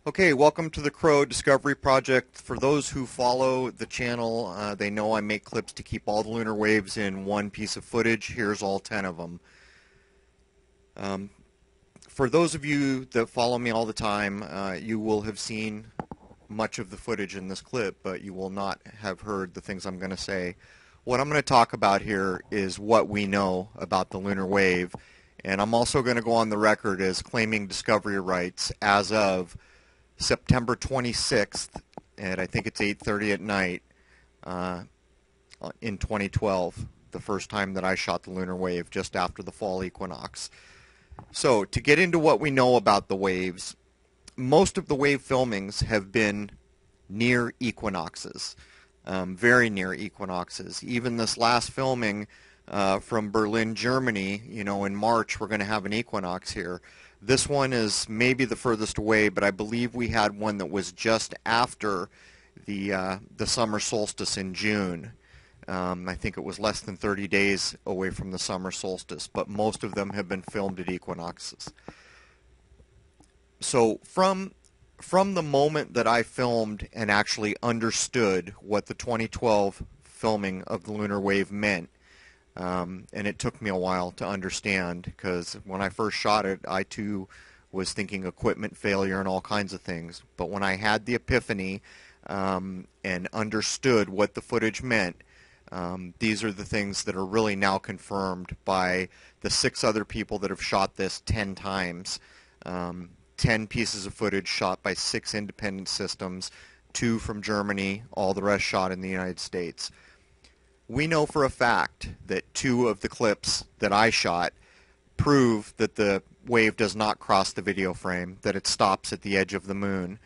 Okay, welcome to the Crow Discovery Project. For those who follow the channel, they know I make clips to keep all the lunar waves in one piece of footage. Here's all 10 of them. For those of you that follow me all the time, you will have seen much of the footage in this clip, but you will not have heard the things I'm going to say. What I'm going to talk about here is what we know about the lunar wave, and I'm also going to go on the record as claiming discovery rights as of September 26th, and I think it's 8:30 at night in 2012, the first time that I shot the lunar wave just after the fall equinox. So to get into what we know about the waves, most of the wave filmings have been near equinoxes, very near equinoxes. Even this last filming from Berlin, Germany, in March we're going to have an equinox here. This one is maybe the furthest away, but I believe we had one that was just after the summer solstice in June. I think it was less than 30 days away from the summer solstice, but most of them have been filmed at equinoxes. So from the moment that I filmed and actually understood what the 2012 filming of the lunar wave meant, and it took me a while to understand, because when I first shot it, I too was thinking equipment failure and all kinds of things. But when I had the epiphany and understood what the footage meant, these are the things that are really now confirmed by the 6 other people that have shot this 10 times. 10 pieces of footage shot by 6 independent systems, 2 from Germany, all the rest shot in the United States. We know for a fact that 2 of the clips that I shot prove that the wave does not cross the video frame, that it stops at the edge of the moon.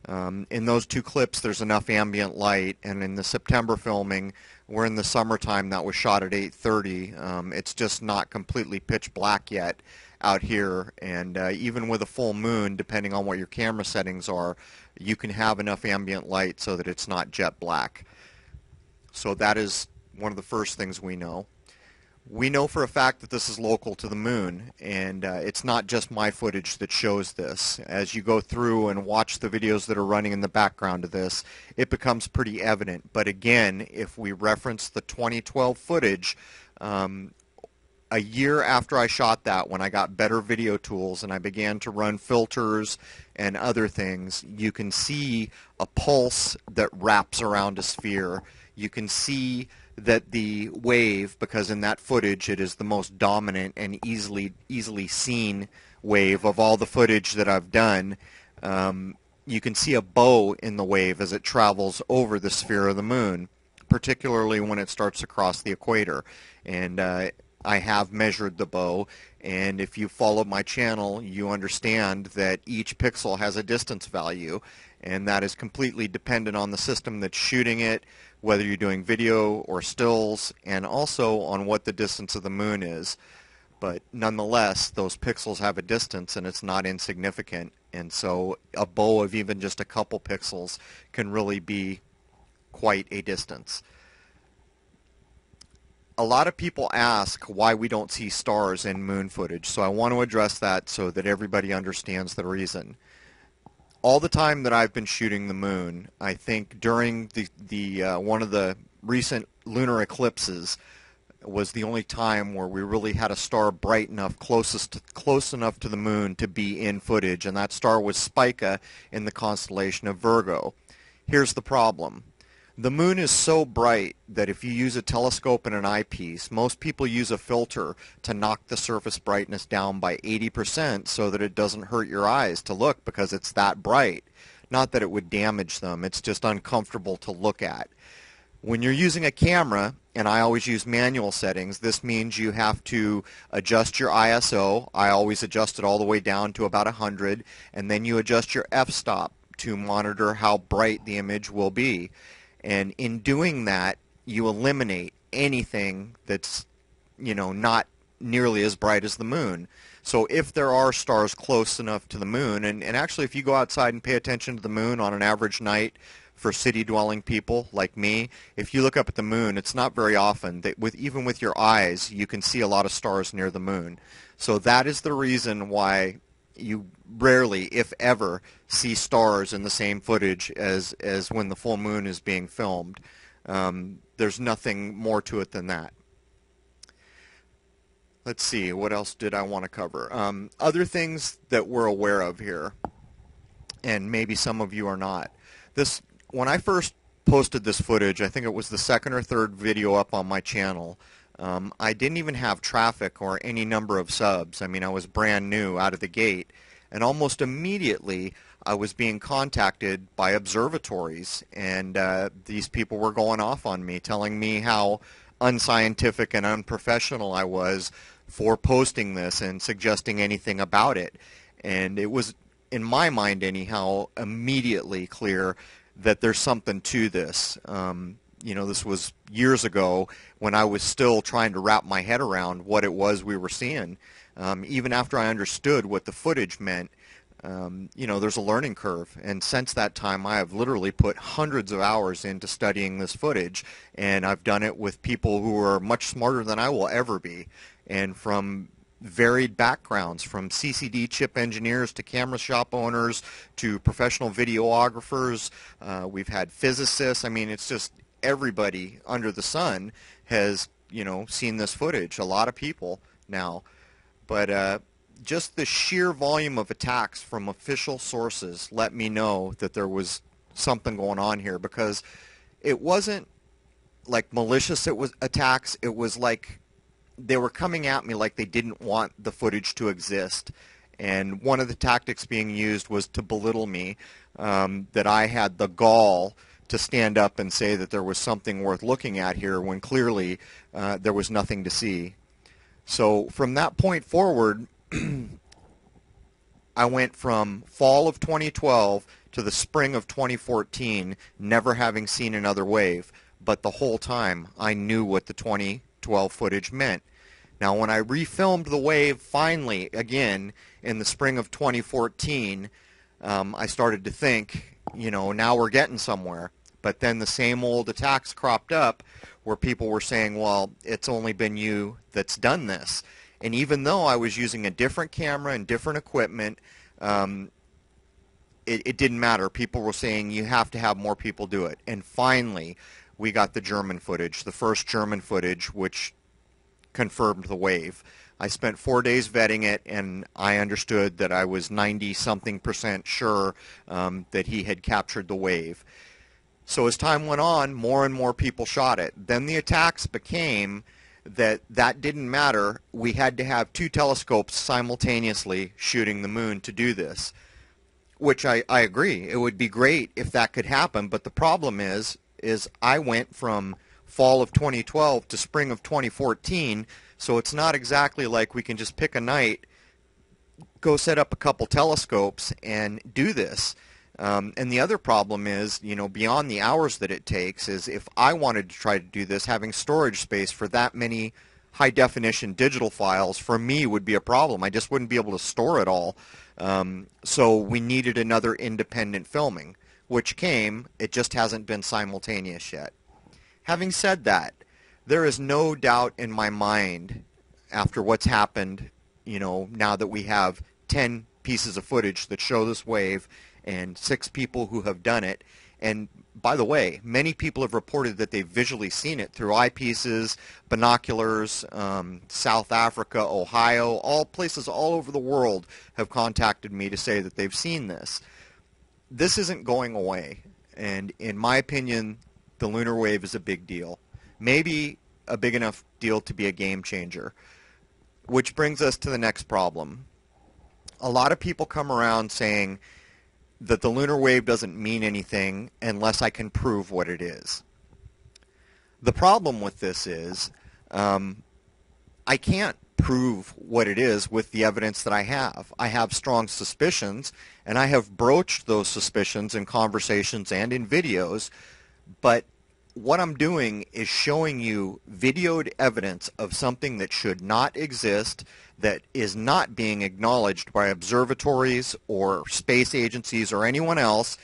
In those 2 clips there's enough ambient light, and in the September filming, we're in the summertime, that was shot at 8:30. It's just not completely pitch black yet out here, and even with a full moon, depending on what your camera settings are, you can have enough ambient light so that it's not jet black. So that is one of the first things we know. We know for a fact that this is local to the moon, and it's not just my footage that shows this. As you go through and watch the videos that are running in the background of this, it becomes pretty evident. But again, if we reference the 2012 footage, a year after I shot that, when I got better video tools and I began to run filters and other things, you can see a pulse that wraps around a sphere. You can see that the wave, because in that footage it is the most dominant and easily seen wave of all the footage that I've done, you can see a bow in the wave as it travels over the sphere of the moon, particularly when it starts to cross the equator. And I have measured the bow, and if you follow my channel, you understand that each pixel has a distance value, and that is completely dependent on the system that's shooting it, whether you're doing video or stills, and also on what the distance of the moon is. But nonetheless, those pixels have a distance, and it's not insignificant, and so a bow of even just a couple pixels can really be quite a distance. A lot of people ask why we don't see stars in moon footage, so I want to address that so that everybody understands the reason. All the time that I've been shooting the moon, I think during the one of the recent lunar eclipses was the only time where we really had a star bright enough, close enough to the moon to be in footage, and that star was Spica in the constellation of Virgo. Here's the problem. The moon is so bright that if you use a telescope and an eyepiece, most people use a filter to knock the surface brightness down by 80% so that it doesn't hurt your eyes to look, because it's that bright. Not that it would damage them, it's just uncomfortable to look at. When you're using a camera, and I always use manual settings, this means you have to adjust your ISO. I always adjust it all the way down to about 100, and then you adjust your f-stop to monitor how bright the image will be. And in doing that, you eliminate anything that's, not nearly as bright as the moon. So if there are stars close enough to the moon, and actually if you go outside and pay attention to the moon on an average night for city-dwelling people like me, if you look up at the moon, it's not very often that even with your eyes, you can see a lot of stars near the moon. So that is the reason why you rarely, if ever, see stars in the same footage as when the full moon is being filmed. There's nothing more to it than that. Let's see, what else did I want to cover? Other things that we're aware of here, and maybe some of you are not. When I first posted this footage, I think it was the second or third video up on my channel, I didn't even have traffic or any number of subs. I mean, I was brand new out of the gate, and almost immediately I was being contacted by observatories, and these people were going off on me, telling me how unscientific and unprofessional I was for posting this and suggesting anything about it. And it was, in my mind anyhow, immediately clear that there's something to this. You know, this was years ago when I was still trying to wrap my head around what it was we were seeing. Even after I understood what the footage meant, you know, there's a learning curve. And since that time, I have literally put hundreds of hours into studying this footage, and I've done it with people who are much smarter than I will ever be, and from varied backgrounds, from CCD chip engineers to camera shop owners to professional videographers. We've had physicists. I mean, it's just everybody under the sun has, you know, seen this footage. A lot of people now. But just the sheer volume of attacks from official sources let me know that there was something going on here, because it wasn't like malicious attacks. It was like they were coming at me like they didn't want the footage to exist. And one of the tactics being used was to belittle me, that I had the gall to stand up and say that there was something worth looking at here when clearly there was nothing to see. So from that point forward, I went from fall of 2012 to the spring of 2014 never having seen another wave, but the whole time I knew what the 2012 footage meant. Now when I refilmed the wave finally again in the spring of 2014, I started to think, you know, now we're getting somewhere. But then the same old attacks cropped up where people were saying, well, it's only been you that's done this. And even though I was using a different camera and different equipment, it didn't matter. People were saying you have to have more people do it. And finally, we got the German footage, the first German footage, which confirmed the wave. I spent 4 days vetting it, and I understood that I was 90-something% sure that he had captured the wave. So as time went on, more and more people shot it. Then the attacks became that didn't matter. We had to have 2 telescopes simultaneously shooting the moon to do this, which I agree. It would be great if that could happen, but the problem is I went from fall of 2012 to spring of 2014, so it's not exactly like we can just pick a night, go set up a couple telescopes, and do this. And the other problem is, you know, beyond the hours that it takes, is if I wanted to try to do this, having storage space for that many high-definition digital files for me would be a problem. I just wouldn't be able to store it all. So we needed another independent filming, which came. It just hasn't been simultaneous yet. Having said that, there is no doubt in my mind, after what's happened, you know, now that we have 10 pieces of footage that show this wave and 6 people who have done it. And by the way, many people have reported that they've visually seen it through eyepieces, binoculars. South Africa, Ohio, all places all over the world have contacted me to say that they've seen this. This isn't going away, and in my opinion, the lunar wave is a big deal. Maybe a big enough deal to be a game changer. Which brings us to the next problem. A lot of people come around saying that the lunar wave doesn't mean anything unless I can prove what it is. The problem with this is I can't prove what it is with the evidence that I have. I have strong suspicions, and I have broached those suspicions in conversations and in videos, but what I'm doing is showing you videoed evidence of something that should not exist, that is not being acknowledged by observatories or space agencies or anyone else,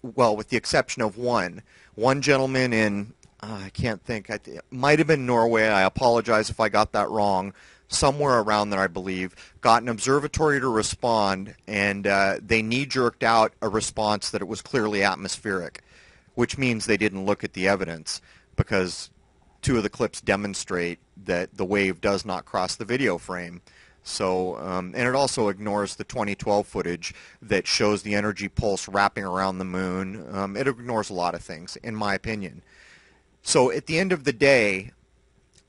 well, with the exception of one. One gentleman in, I can't think, it might have been Norway. I apologize if I got that wrong. somewhere around there, I believe, got an observatory to respond, and they knee-jerked out a response that it was clearly atmospheric, which means they didn't look at the evidence, because two of the clips demonstrate that the wave does not cross the video frame. So, and it also ignores the 2012 footage that shows the energy pulse wrapping around the moon. It ignores a lot of things, in my opinion. So at the end of the day,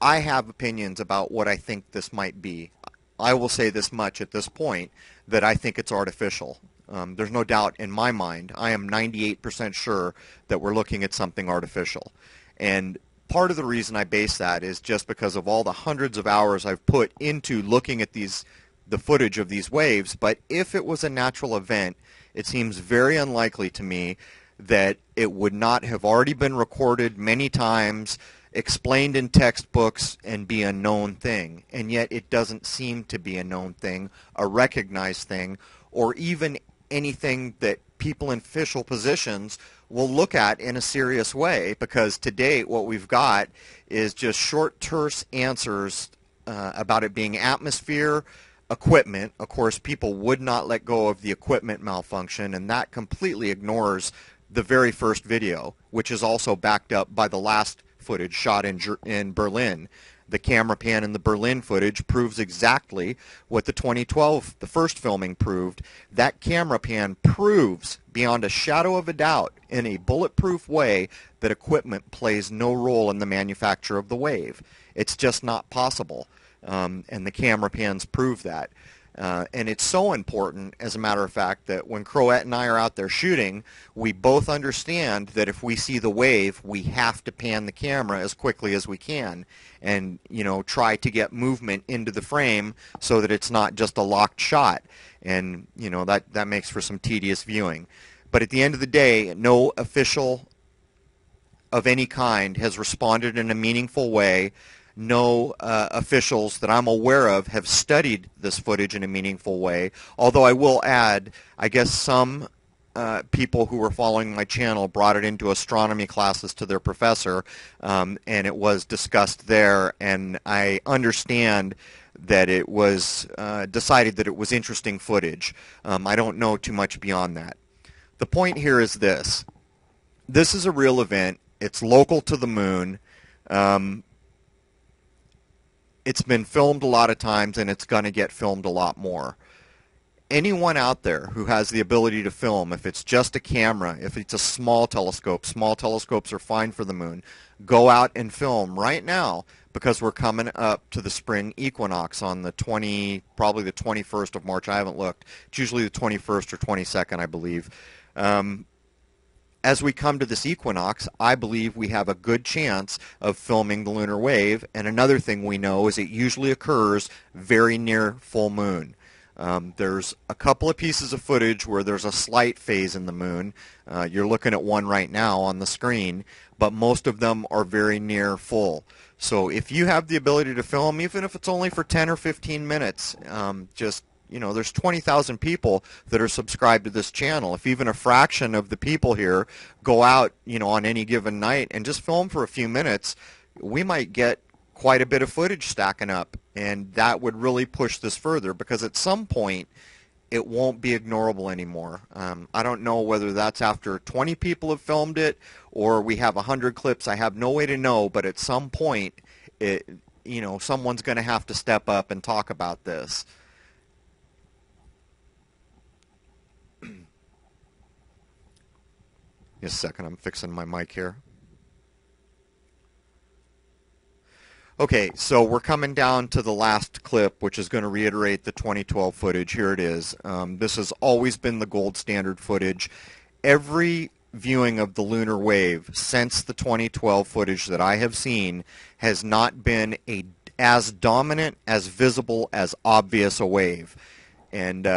I have opinions about what I think this might be. I will say this much at this point, that I think it's artificial. There's no doubt in my mind. I am 98% sure that we're looking at something artificial. And part of the reason I base that is just because of all the hundreds of hours I've put into looking at the footage of these waves. But if it was a natural event, it seems very unlikely to me that it would not have already been recorded many times, explained in textbooks, and be a known thing. And yet it doesn't seem to be a known thing, a recognized thing, or even anything that people in official positions will look at in a serious way, because to date what we've got is just short, terse answers about it being atmosphere, equipment. Of course, people would not let go of the equipment malfunction, and that completely ignores the very first video, which is also backed up by the last footage shot in Berlin. The camera pan in the Berlin footage proves exactly what the 2012, the first filming, proved. That camera pan proves beyond a shadow of a doubt in a bulletproof way that equipment plays no role in the manufacture of the wave. It's just not possible. And the camera pans prove that. And it's so important, as a matter of fact, that when Croat and I are out there shooting, we both understand that if we see the wave, we have to pan the camera as quickly as we can and, you know, try to get movement into the frame so that it's not just a locked shot. And, you know, that makes for some tedious viewing. But at the end of the day, no official of any kind has responded in a meaningful way. No officials that I'm aware of have studied this footage in a meaningful way. Although I will add, I guess some people who were following my channel brought it into astronomy classes to their professor, and it was discussed there, and I understand that it was decided that it was interesting footage. I don't know too much beyond that. The point here is this. This is a real event. It's local to the moon. It's been filmed a lot of times, and it's going to get filmed a lot more. Anyone out there who has the ability to film, if it's just a camera, if it's a small telescopes are fine for the moon, go out and film right now, because we're coming up to the spring equinox on the probably the 21st of March. I haven't looked. It's usually the 21st or 22nd, I believe. As we come to this equinox, I believe we have a good chance of filming the lunar wave. And another thing we know is it usually occurs very near full moon. There's a couple of pieces of footage where there's a slight phase in the moon. You're looking at one right now on the screen, but most of them are very near full. So if you have the ability to film, even if it's only for 10 or 15 minutes, just, you know, there's 20,000 people that are subscribed to this channel. If even a fraction of the people here go out, you know, on any given night and just film for a few minutes, we might get quite a bit of footage stacking up, and that would really push this further, because at some point it won't be ignorable anymore. I don't know whether that's after 20 people have filmed it or we have 100 clips. I have no way to know, but at some point, you know, someone's going to have to step up and talk about this. Just a second, I'm fixing my mic here. Okay, so we're coming down to the last clip, which is going to reiterate the 2012 footage. Here it is. This has always been the gold standard footage. Every viewing of the lunar wave since the 2012 footage that I have seen has not been as dominant, as visible, as obvious a wave. And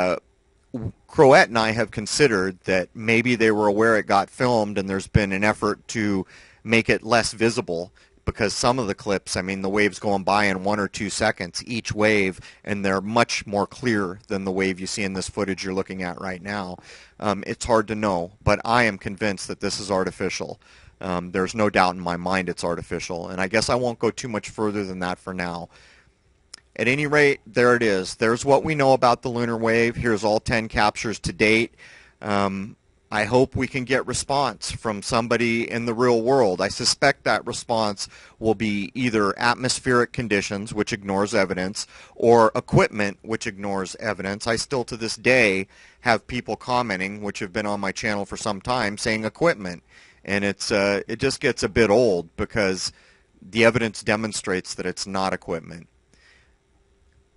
Croat and I have considered that maybe they were aware it got filmed and there's been an effort to make it less visible, because some of the clips, I mean, the wave's going by in 1 or 2 seconds each wave, and they're much more clear than the wave you see in this footage you're looking at right now. It's hard to know, but I am convinced that this is artificial. There's no doubt in my mind it's artificial, and I guess I won't go too much further than that for now. At any rate, there it is. There's what we know about the lunar wave. Here's all 10 captures to date. I hope we can get response from somebody in the real world. I suspect that response will be either atmospheric conditions, which ignores evidence, or equipment, which ignores evidence. I still to this day have people commenting, which have been on my channel for some time, saying equipment. And it just gets a bit old because the evidence demonstrates that it's not equipment.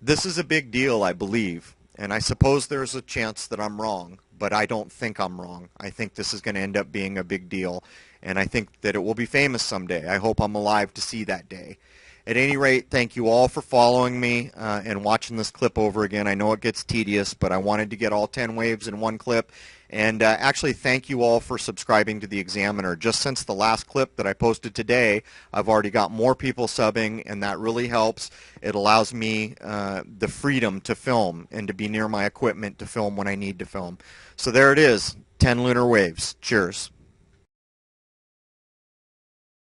This is a big deal, I believe, and I suppose there's a chance that I'm wrong. But I don't think I'm wrong. I think this is going to end up being a big deal, and I think that it will be famous someday. I hope I'm alive to see that day. At any rate, thank you all for following me and watching this clip over again. I know it gets tedious, but I wanted to get all 10 waves in one clip. And actually, thank you all for subscribing to the Examiner. Just since the last clip that I posted today, I've already got more people subbing, and that really helps. It allows me the freedom to film and to be near my equipment to film when I need to film. So there it is, 10 lunar waves. Cheers.